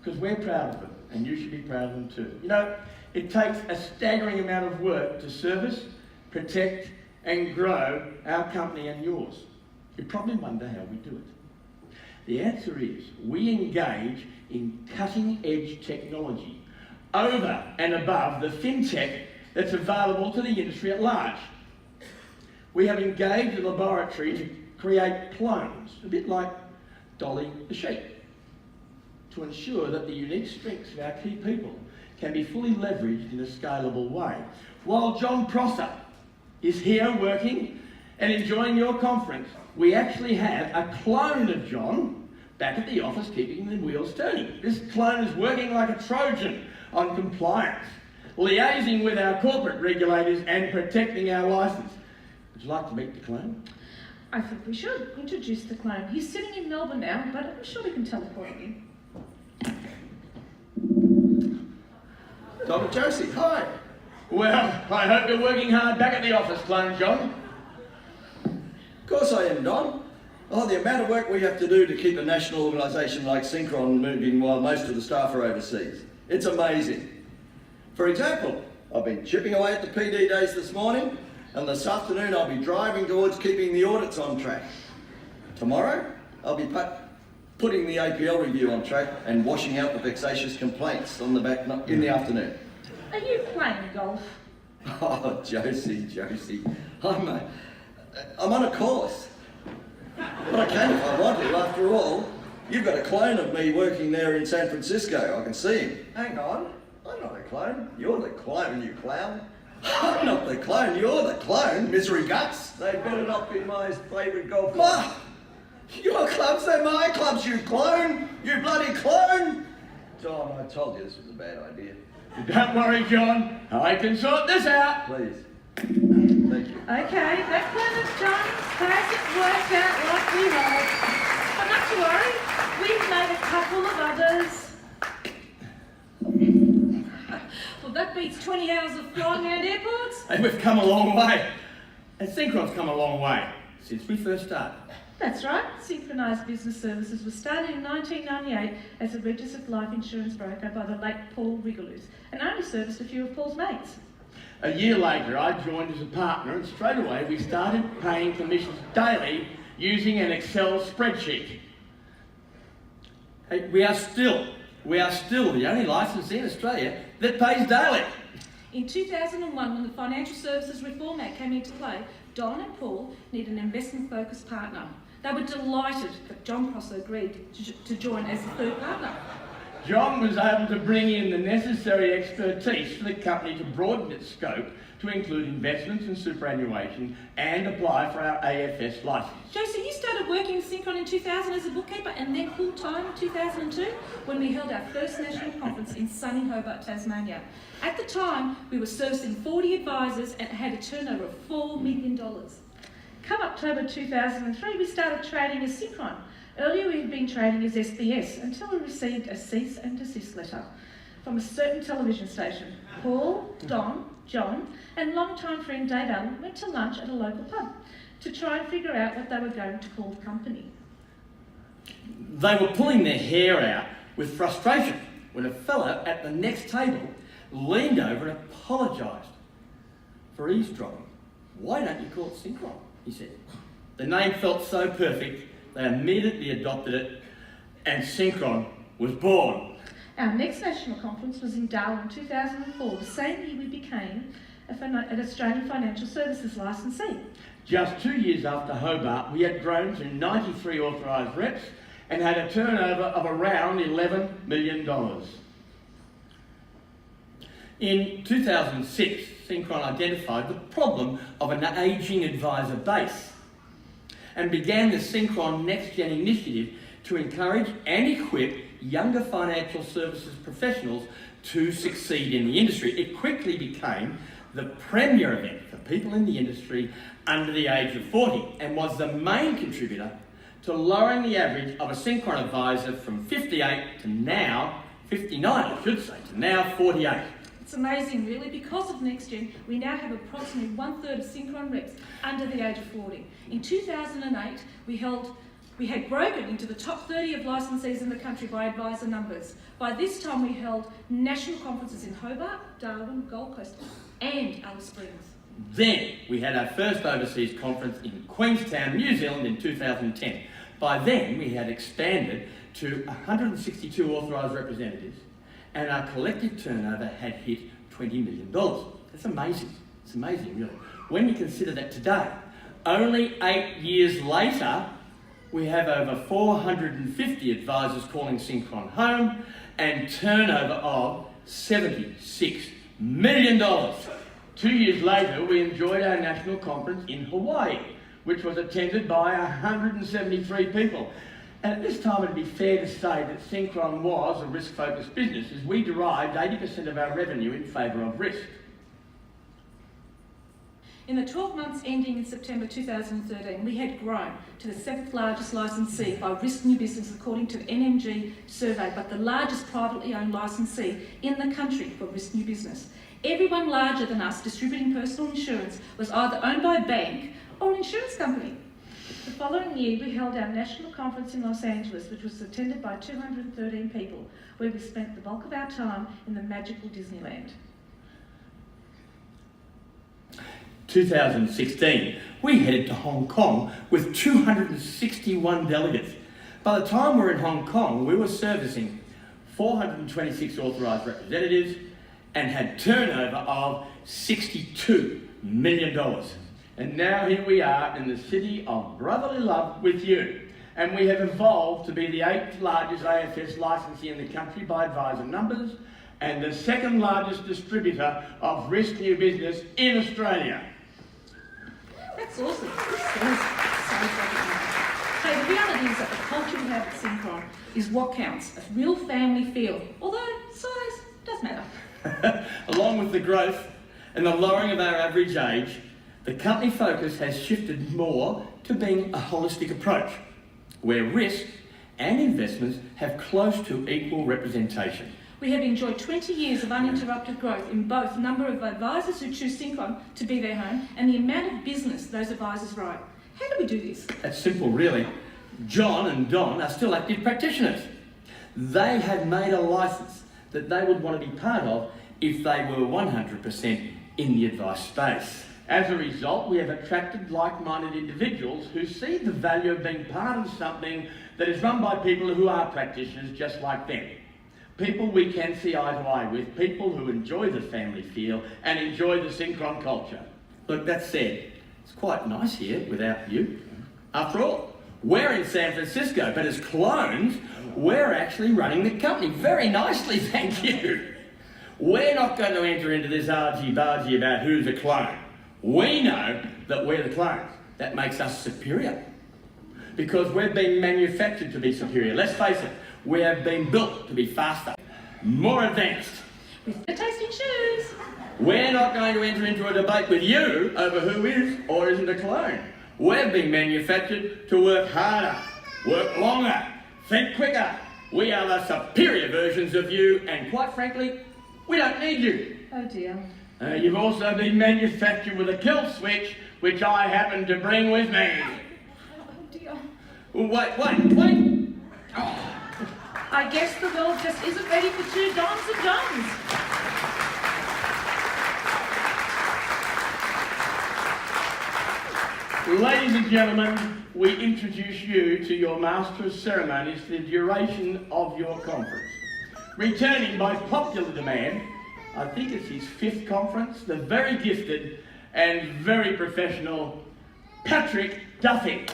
because we're proud of them, and you should be proud of them too. You know, it takes a staggering amount of work to service, protect, and grow our company and yours. You probably wonder how we do it. The answer is we engage in cutting-edge technology over and above the fintech that's available to the industry at large. We have engaged a laboratory to create clones, a bit like Dolly the sheep, to ensure that the unique strengths of our key people can be fully leveraged in a scalable way. While John Prossor is here working and enjoying your conference, we actually have a clone of John back at the office keeping the wheels turning. This clone is working like a Trojan on compliance, liaising with our corporate regulators and protecting our licence. Would you like to meet the clone? I think we should introduce the clone. He's sitting in Melbourne now, but I'm sure we can teleport him in. Dr. Josie, hi. Well, I hope you're working hard back at the office, clone John. Of course I am, Don. Oh, the amount of work we have to do to keep a national organisation like Synchron moving while most of the staff are overseas. It's amazing. For example, I've been chipping away at the PD days this morning, and this afternoon I'll be driving towards keeping the audits on track. Tomorrow, I'll be putting the APL review on track and washing out the vexatious complaints on the back in the afternoon. Are you playing golf? Oh, Josie, I'm on a course. But I can if I want to. After all, you've got a clone of me working there in San Francisco. I can see him. Hang on, I'm not a clone. You're the clone, you clown. I'm not the clone, you're the clone, misery guts. They better not be my favourite golf club. Your clubs, they're my clubs, you clone! You bloody clone! John, I told you this was a bad idea. Don't worry, John. I can sort this out. Please. Thank you. Okay, that plan of John's hasn't worked out like we hoped. But not to worry, we've made a couple of others. Well, that beats 20 hours of flying around airports. And we've come a long way. And Synchron's come a long way since we first started. That's right. Synchronised Business Services was started in 1998 as a registered life insurance broker by the late Paul Rigoloos and only serviced a few of Paul's mates. A year later, I joined as a partner, and straight away we started paying commissions daily using an Excel spreadsheet. Hey, we are still the only licensee in Australia that pays daily. In 2001, when the Financial Services Reform Act came into play, Don and Paul needed an investment-focused partner. They were delighted that John Prossor agreed to join as the third partner. John was able to bring in the necessary expertise for the company to broaden its scope to include investments and superannuation and apply for our AFS licence. Josie, you started working in Synchron in 2000 as a bookkeeper and then full-time in 2002 when we held our first national conference in sunny Hobart, Tasmania. At the time, we were servicing 40 advisors and had a turnover of $4 million. Come October 2003, we started trading as Synchron. Earlier we had been trading as SBS until we received a cease and desist letter from a certain television station. Paul, Don, John and longtime friend Dave Allen went to lunch at a local pub to try and figure out what they were going to call the company. They were pulling their hair out with frustration when a fellow at the next table leaned over and apologised for eavesdropping. "Why don't you call it Synchron?" he said. The name felt so perfect, they immediately adopted it, and Synchron was born. Our next national conference was in Darwin in 2004, the same year we became an Australian Financial Services licensee. Just 2 years after Hobart, we had grown to 93 authorised reps and had a turnover of around $11 million. In 2006, Synchron identified the problem of an ageing advisor base and began the Synchron Next Gen initiative to encourage and equip younger financial services professionals to succeed in the industry. It quickly became the premier event for people in the industry under the age of 40 and was the main contributor to lowering the average of a Synchron advisor from 58 to now 59, I should say, to now 48. It's amazing, really. Because of NextGen, we now have approximately 1/3 of Synchron reps under the age of 40. In 2008, we held We had broken into the top 30 of licensees in the country by advisor numbers. By this time we held national conferences in Hobart, Darwin, Gold Coast and Alice Springs. Then we had our first overseas conference in Queenstown, New Zealand in 2010. By then we had expanded to 162 authorised representatives and our collective turnover had hit $20 million. That's amazing. It's amazing, really. When you consider that today, only 8 years later, we have over 450 advisors calling Synchron home and turnover of $76 million. 2 years later, we enjoyed our national conference in Hawaii, which was attended by 173 people. And at this time, it'd be fair to say that Synchron was a risk-focused business, as we derived 80% of our revenue in favour of risk. In the 12 months ending in September 2013, we had grown to the 7th largest licensee by risk new business according to the NMG survey, but the largest privately owned licensee in the country for risk new business. Everyone larger than us distributing personal insurance was either owned by a bank or an insurance company. The following year, we held our national conference in Los Angeles, which was attended by 213 people, where we spent the bulk of our time in the magical Disneyland. 2016, we headed to Hong Kong with 261 delegates. By the time we were in Hong Kong, we were servicing 426 authorised representatives and had turnover of $62 million. And now here we are in the city of brotherly love with you. And we have evolved to be the 8th largest AFS licensee in the country by advisor numbers and the 2nd largest distributor of risk new business in Australia. That's awesome. Hey, the reality is that the culture we have at Synchron is what counts, a real family feel, although size does matter. Along with the growth and the lowering of our average age, the company focus has shifted more to being a holistic approach, where risk and investments have close to equal representation. We have enjoyed 20 years of uninterrupted growth in both the number of advisors who choose Synchron to be their home and the amount of business those advisors write. How do we do this? That's simple, really. John and Don are still active practitioners. They have made a licence that they would want to be part of if they were 100% in the advice space. As a result, we have attracted like-minded individuals who see the value of being part of something that is run by people who are practitioners just like them. People we can see eye to eye with, people who enjoy the family feel and enjoy the Synchron culture. Look, that said, it's quite nice here without you. After all, we're in San Francisco, but as clones, we're actually running the company very nicely, thank you. We're not going to enter into this argy-bargy about who's a clone. We know that we're the clones. That makes us superior. Because we've been manufactured to be superior. Let's face it, we have been built to be faster, more advanced. With the tasting shoes. We're not going to enter into a debate with you over who is or isn't a clone. We've been manufactured to work harder, work longer, think quicker. We are the superior versions of you, and quite frankly, we don't need you. Oh dear. You've also been manufactured with a kill switch, which I happen to bring with me. Oh dear. Wait. Oh. I guess the world just isn't ready for 2 Dons and Johns. Ladies and gentlemen, we introduce you to your Master of Ceremonies for the duration of your conference. Returning by popular demand, I think it's his 5th conference, the very gifted and very professional Patrick Duffy.